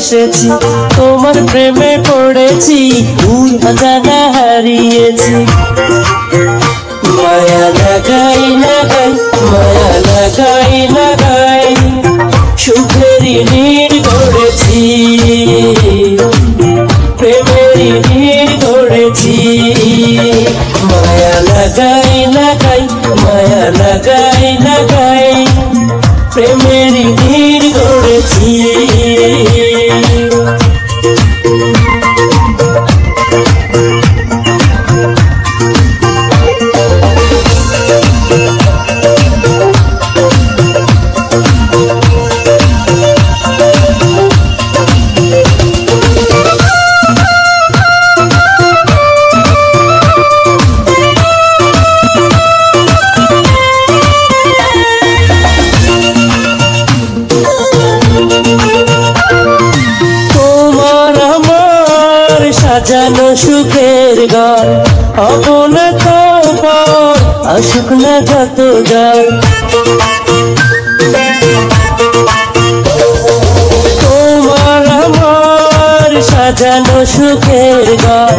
ভালোবেসেছি, তোমার প্রেমে পড়েছি, দূর অজানা হারিয়েছি। মায়া লাগাই লাগাই, মায়া লাগাই লাগাই, সুখেরই নীড় গড়েছি, প্রেমেরই নীড় গড়েছি। মায়া লাগাই লাগাই, মায়া লাগাই লাগাই, প্রেমেরই নীড় গড়েছি। সাজানো সুখের ঘর অবনা খবর, আসুক না যত জ্বর। তোমার আমার সাজানো সুখের ঘর,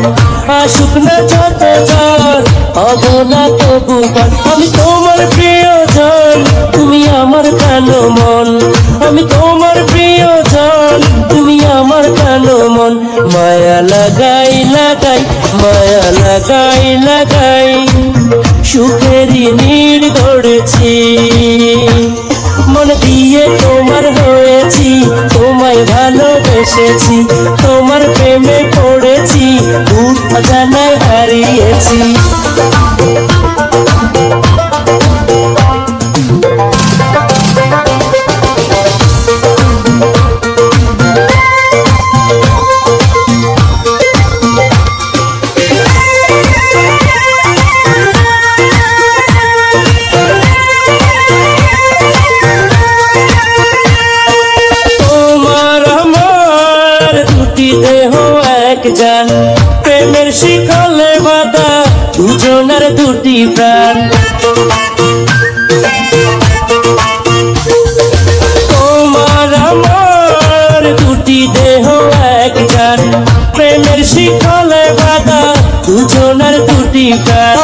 আসুক না যত জ্বর, অবনা তবু পার। আমি তোমার প্রিয়জন, তুমি আমার কালো মন, আমি তোমার প্রিয়জন, তুমি আমার কালো মন। মায়া লাগাই লাগাই, মায়া লাগাই লাগাই, সুখেরই নীড় গড়েছি। মন দিয়ে তোমার হয়েছি, তোমায় ভালোবেসেছি, তোমার প্রেমে পড়েছি, দূর অজানায় হারিয়েছি। দেহ এক জান, প্রেমের শিকলে বাঁধা, দুজনের দুটি প্রাণ। তোমার আমার দুটি দেহ এক জান, প্রেমের শিকলে বাঁধা, দুজনের দুটি প্রাণ।